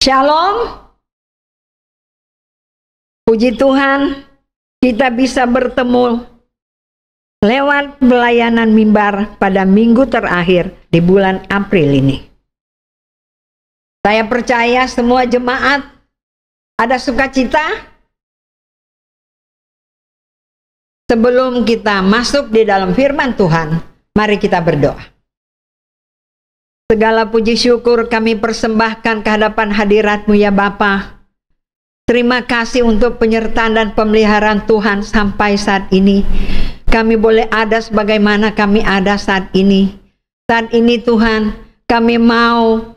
Shalom. Puji Tuhan, kita bisa bertemu lewat pelayanan mimbar pada minggu terakhir di bulan April ini. Saya percaya semua jemaat ada sukacita. Sebelum kita masuk di dalam firman Tuhan, mari kita berdoa. Segala puji syukur kami persembahkan ke hadapan hadirat-Mu ya Bapa. Terima kasih untuk penyertaan dan pemeliharaan Tuhan sampai saat ini. Kami boleh ada sebagaimana kami ada saat ini. Saat ini Tuhan, kami mau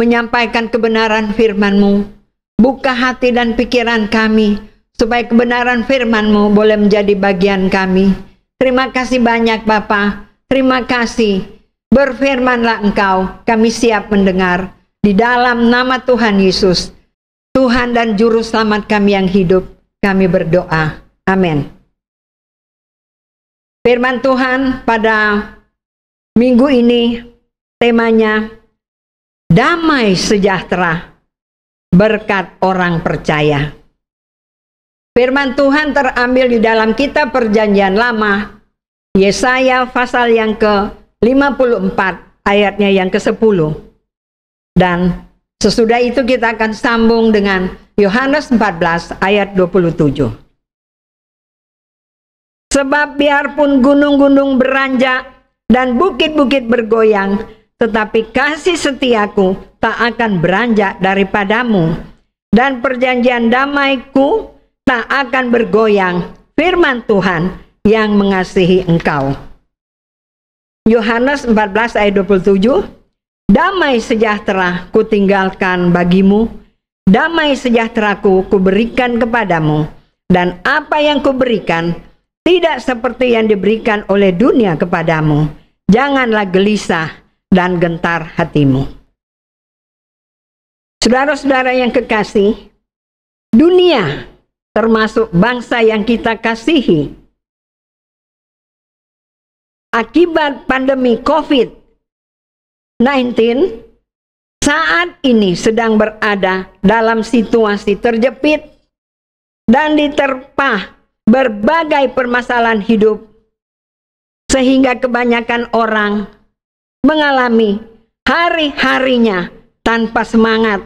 menyampaikan kebenaran firman-Mu. Buka hati dan pikiran kami, supaya kebenaran firman-Mu boleh menjadi bagian kami. Terima kasih banyak Bapa. Terima kasih. Berfirmanlah Engkau, kami siap mendengar. Di dalam nama Tuhan Yesus, Tuhan dan Juru Selamat kami yang hidup, kami berdoa. Amin. Firman Tuhan pada minggu ini temanya damai sejahtera berkat orang percaya. Firman Tuhan terambil di dalam kitab Perjanjian Lama, Yesaya pasal yang ke-54 ayatnya yang ke-10. Dan sesudah itu kita akan sambung dengan Yohanes 14 ayat 27. Sebab biarpun gunung-gunung beranjak dan bukit-bukit bergoyang, tetapi kasih setiaku tak akan beranjak daripadamu, dan perjanjian damaiku tak akan bergoyang, firman Tuhan yang mengasihi engkau. Yohanes 14 ayat 27. Damai sejahtera kutinggalkan bagimu, damai sejahteraku kuberikan kepadamu, dan apa yang kuberikan tidak seperti yang diberikan oleh dunia kepadamu. Janganlah gelisah dan gentar hatimu. Saudara-saudara yang kekasih, dunia termasuk bangsa yang kita kasihi, akibat pandemi COVID-19 saat ini sedang berada dalam situasi terjepit dan diterpa berbagai permasalahan hidup, sehingga kebanyakan orang mengalami hari-harinya tanpa semangat,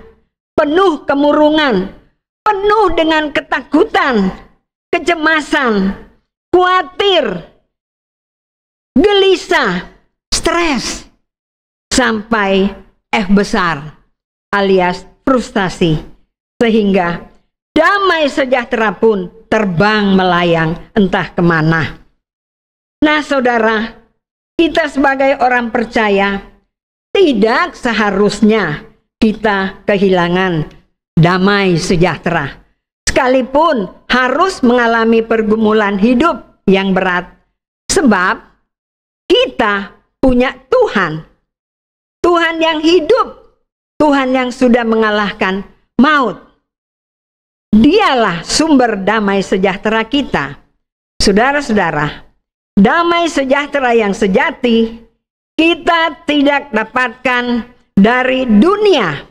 penuh kemurungan, penuh dengan ketakutan, kecemasan, khawatir, gelisah, stres, sampai besar alias frustasi, sehingga damai sejahtera pun terbang melayang entah kemana. Nah saudara, kita sebagai orang percaya tidak seharusnya kita kehilangan damai sejahtera, sekalipun harus mengalami pergumulan hidup yang berat, sebab kita punya Tuhan. Tuhan yang hidup, Tuhan yang sudah mengalahkan maut. Dialah sumber damai sejahtera kita. Saudara-saudara, damai sejahtera yang sejati kita tidak dapatkan dari dunia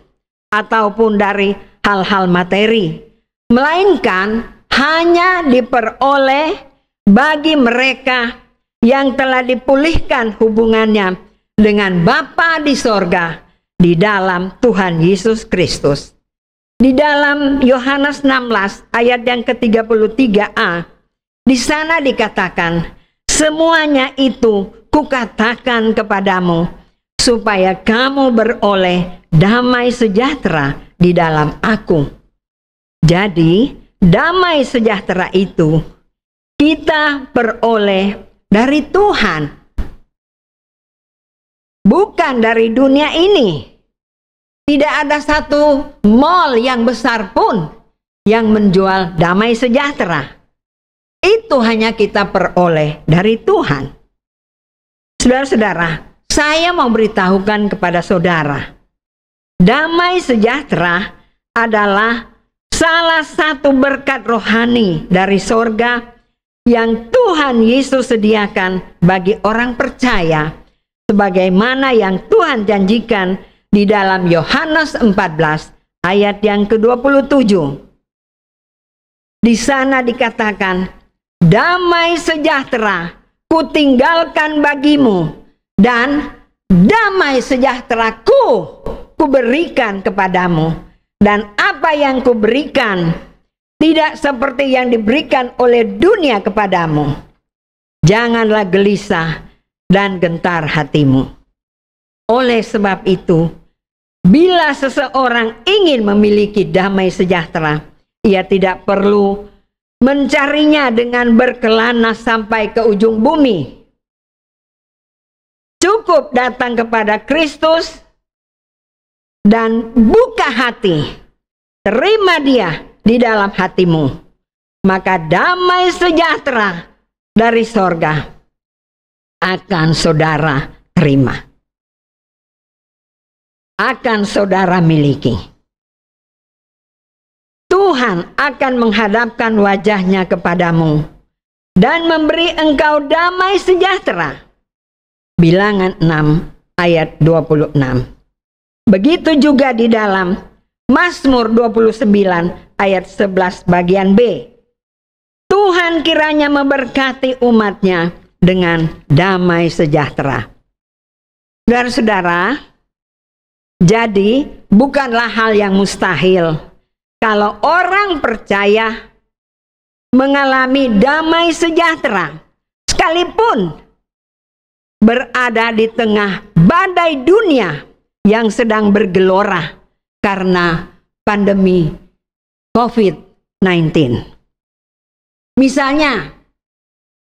ataupun dari hal-hal materi, melainkan hanya diperoleh bagi mereka yang telah dipulihkan hubungannya dengan Bapa di sorga di dalam Tuhan Yesus Kristus. Di dalam Yohanes 16 ayat yang ke-33a, di sana dikatakan, semuanya itu kukatakan kepadamu, supaya kamu beroleh damai sejahtera di dalam aku. Jadi, damai sejahtera itu kita peroleh dari Tuhan, bukan dari dunia ini. Tidak ada satu mall yang besar pun yang menjual damai sejahtera. Itu hanya kita peroleh dari Tuhan. Saudara-saudara, saya mau beritahukan kepada saudara, damai sejahtera adalah salah satu berkat rohani dari sorga yang Tuhan Yesus sediakan bagi orang percaya, sebagaimana yang Tuhan janjikan di dalam Yohanes 14 ayat yang ke-27. Di sana dikatakan, damai sejahtera kutinggalkan bagimu, dan damai sejahteraku kuberikan kepadamu. Dan apa yang kuberikan tidak seperti yang diberikan oleh dunia kepadamu. Janganlah gelisah dan gentar hatimu. Oleh sebab itu, bila seseorang ingin memiliki damai sejahtera, ia tidak perlu mencarinya dengan berkelana sampai ke ujung bumi. Cukup datang kepada Kristus dan buka hati. Terima Dia di dalam hatimu. Maka damai sejahtera dari sorga akan saudara terima. Akan saudara miliki. Tuhan akan menghadapkan wajahnya kepadamu dan memberi engkau damai sejahtera. Bilangan 6 ayat 26. Begitu juga di dalam Mazmur 29 ayat 11 bagian B. Tuhan kiranya memberkati umatnya dengan damai sejahtera. Saudara-saudara, jadi bukanlah hal yang mustahil kalau orang percaya mengalami damai sejahtera, sekalipun berada di tengah badai dunia yang sedang bergelora karena pandemi COVID-19. Misalnya,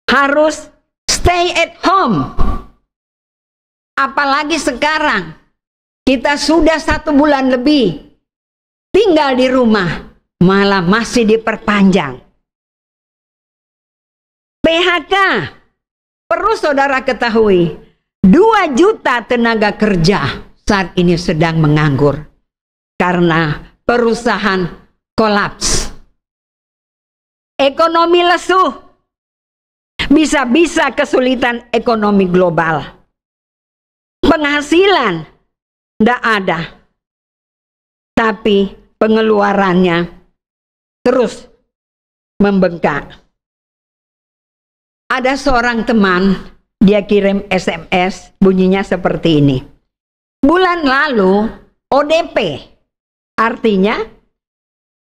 harus stay at home. Apalagi sekarang, kita sudah 1 bulan lebih tinggal di rumah, malah masih diperpanjang. PHK, perlu saudara ketahui, 2 juta tenaga kerja saat ini sedang menganggur karena perusahaan kolaps. Ekonomi lesu, bisa-bisa kesulitan ekonomi global. Penghasilan tidak ada, tapi pengeluarannya terus membengkak. Ada seorang teman, dia kirim SMS, bunyinya seperti ini. Bulan lalu ODP, artinya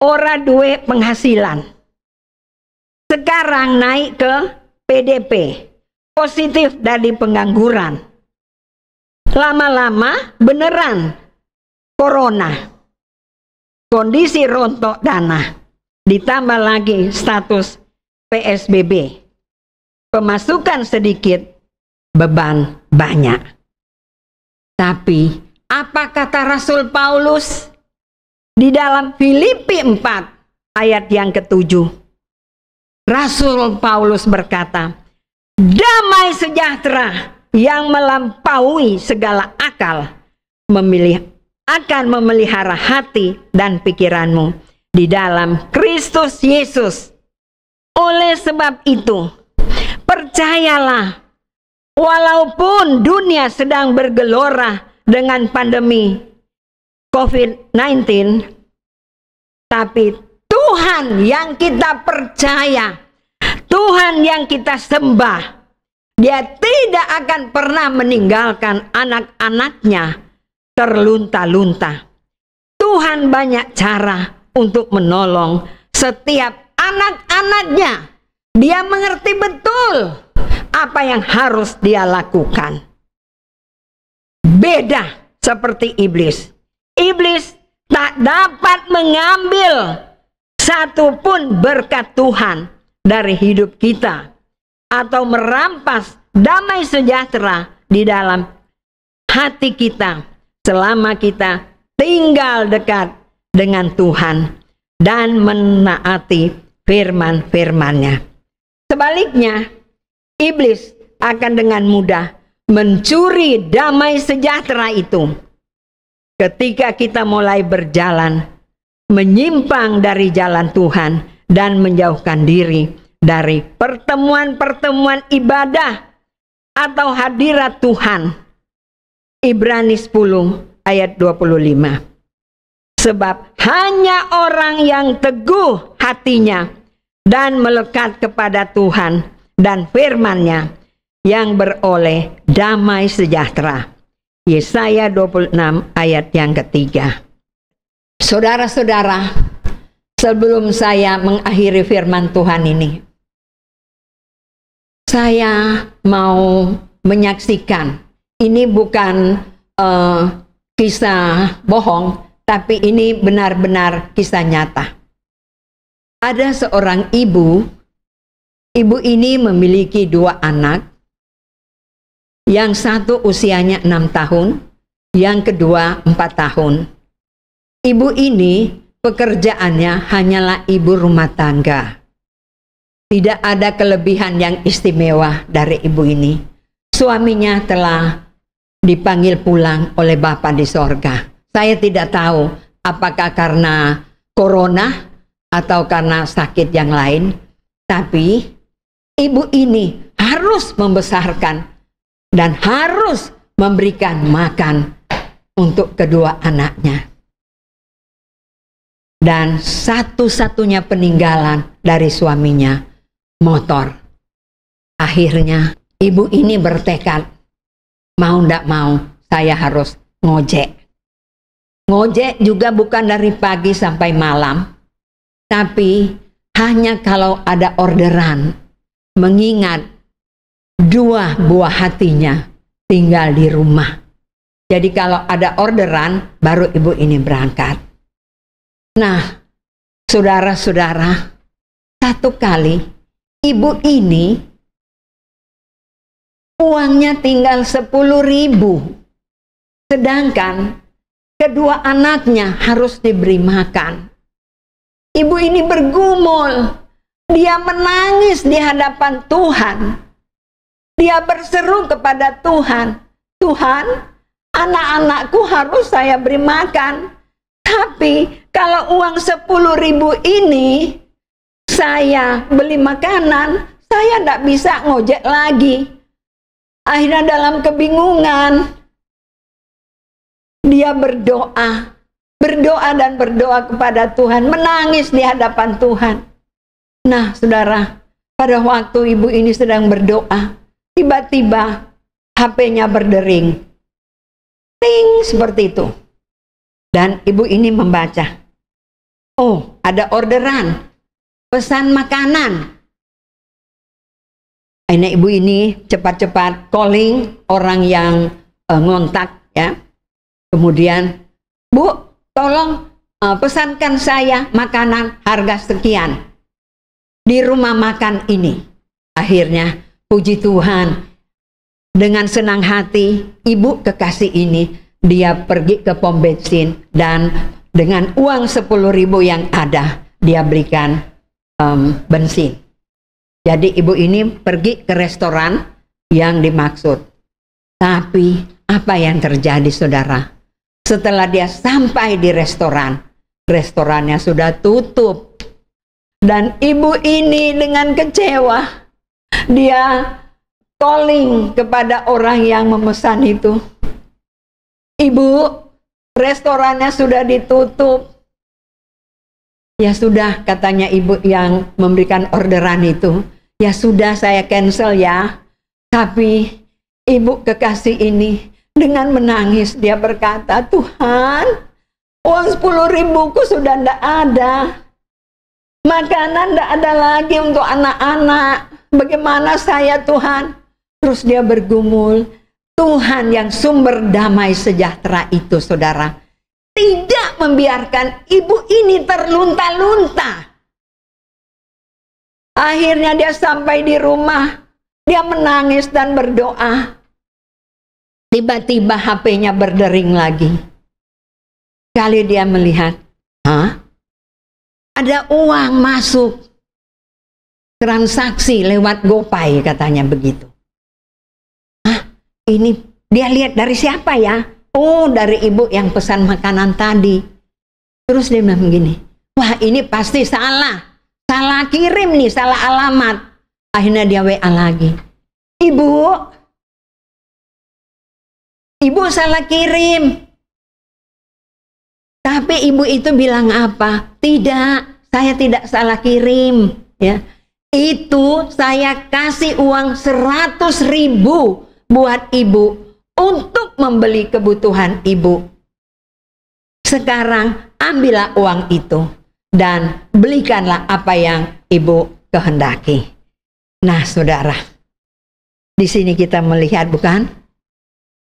ora duwe penghasilan. Sekarang naik ke PDP, positif dari pengangguran. Lama-lama beneran corona. Kondisi rontok dana, ditambah lagi status PSBB. Pemasukan sedikit, beban banyak. Tapi apa kata Rasul Paulus di dalam Filipi 4 ayat yang ke-7? Rasul Paulus berkata, damai sejahtera yang melampaui segala akal akan memelihara hati dan pikiranmu di dalam Kristus Yesus. Oleh sebab itu, percayalah, walaupun dunia sedang bergelora dengan pandemi COVID-19, tapi Tuhan yang kita percaya, Tuhan yang kita sembah, Dia tidak akan pernah meninggalkan anak-anaknya terlunta-lunta. Tuhan banyak cara untuk menolong setiap anak-anaknya. Dia mengerti betul apa yang harus dia lakukan. Beda seperti iblis. Iblis tak dapat mengambil satupun berkat Tuhan dari hidup kita, atau merampas damai sejahtera di dalam hati kita selama kita tinggal dekat dengan Tuhan dan menaati firman-firman-Nya. Sebaliknya, iblis akan dengan mudah mencuri damai sejahtera itu ketika kita mulai berjalan menyimpang dari jalan Tuhan dan menjauhkan diri dari pertemuan-pertemuan ibadah atau hadirat Tuhan. Ibrani 10 ayat 25. Sebab hanya orang yang teguh hatinya dan melekat kepada Tuhan dan firman-Nya yang beroleh damai sejahtera. Yesaya 26 ayat yang ketiga. Saudara-saudara, sebelum saya mengakhiri firman Tuhan ini, saya mau menyaksikan, ini bukan kisah bohong, tapi ini benar-benar kisah nyata. Ada seorang ibu ini memiliki 2 anak, yang satu usianya 6 tahun, yang kedua 4 tahun. Ibu ini pekerjaannya hanyalah ibu rumah tangga. Tidak ada kelebihan yang istimewa dari ibu ini. Suaminya telah dipanggil pulang oleh Bapa di sorga. Saya tidak tahu apakah karena corona atau karena sakit yang lain. Tapi ibu ini harus membesarkan dan harus memberikan makan untuk kedua anaknya. Dan satu-satunya peninggalan dari suaminya, motor. Akhirnya ibu ini bertekad, mau ndak mau saya harus ngojek. Ngojek juga bukan dari pagi sampai malam, tapi hanya kalau ada orderan, mengingat 2 buah hatinya tinggal di rumah. Jadi kalau ada orderan, baru ibu ini berangkat. Nah, saudara-saudara, satu kali ibu ini uangnya tinggal 10.000, sedangkan kedua anaknya harus diberi makan. Ibu ini bergumul, dia menangis di hadapan Tuhan. Dia berseru kepada Tuhan, Tuhan, anak-anakku harus saya beri makan. Tapi kalau uang 10.000 ini saya beli makanan, saya tidak bisa ngojek lagi. Akhirnya dalam kebingungan, dia berdoa dan berdoa kepada Tuhan, menangis di hadapan Tuhan. Nah, saudara, pada waktu ibu ini sedang berdoa, tiba-tiba HP-nya berdering. Ting, seperti itu. Dan ibu ini membaca, oh, ada orderan, pesan makanan. Akhirnya ibu ini cepat-cepat calling orang yang ngontak, ya. Kemudian, Bu, tolong pesankan saya makanan harga sekian di rumah makan ini. Akhirnya, puji Tuhan, dengan senang hati, ibu kekasih ini, dia pergi ke pom bensin dan dengan uang 10.000 yang ada, dia berikan bensin. Jadi ibu ini pergi ke restoran yang dimaksud. Tapi apa yang terjadi, saudara? Setelah dia sampai di restoran, restorannya sudah tutup. Dan ibu ini dengan kecewa, dia calling kepada orang yang memesan itu. Ibu, restorannya sudah ditutup. Ya sudah, katanya ibu yang memberikan orderan itu. Ya sudah, saya cancel ya. Tapi ibu kekasih ini dengan menangis dia berkata, Tuhan, uang 10.000 ku sudah tidak ada. Makanan tidak ada lagi untuk anak-anak. Bagaimana saya, Tuhan? Terus dia bergumul. Tuhan yang sumber damai sejahtera itu, saudara, tidak membiarkan ibu ini terlunta-lunta. Akhirnya dia sampai di rumah, dia menangis dan berdoa. Tiba-tiba HP-nya berdering lagi. Kali dia melihat, ada uang masuk. Transaksi lewat GoPay, katanya begitu. Ini dia lihat dari siapa ya? Oh, dari ibu yang pesan makanan tadi. Terus dia bilang begini, wah ini pasti salah kirim nih, salah alamat. Akhirnya dia WA lagi, ibu salah kirim. Tapi ibu itu bilang apa? Tidak, saya tidak salah kirim. Ya, itu saya kasih uang 100.000 buat ibu untuk membeli kebutuhan ibu. Sekarang ambillah uang itu dan belikanlah apa yang ibu kehendaki. Nah, saudara, di sini kita melihat, bukan?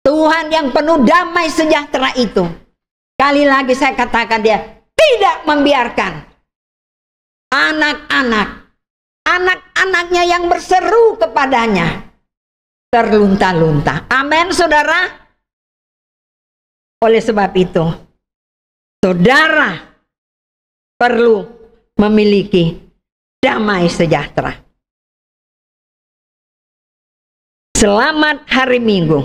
Tuhan yang penuh damai sejahtera itu, kali lagi saya katakan, dia tidak membiarkan anak-anaknya yang berseru kepadanya terlunta-lunta. Amin, saudara. Oleh sebab itu, saudara perlu memiliki damai sejahtera. Selamat hari Minggu.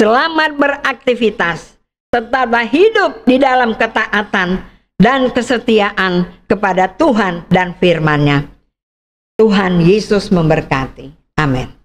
Selamat beraktivitas. Tetaplah hidup di dalam ketaatan dan kesetiaan kepada Tuhan dan firman-Nya. Tuhan Yesus memberkati. Amin.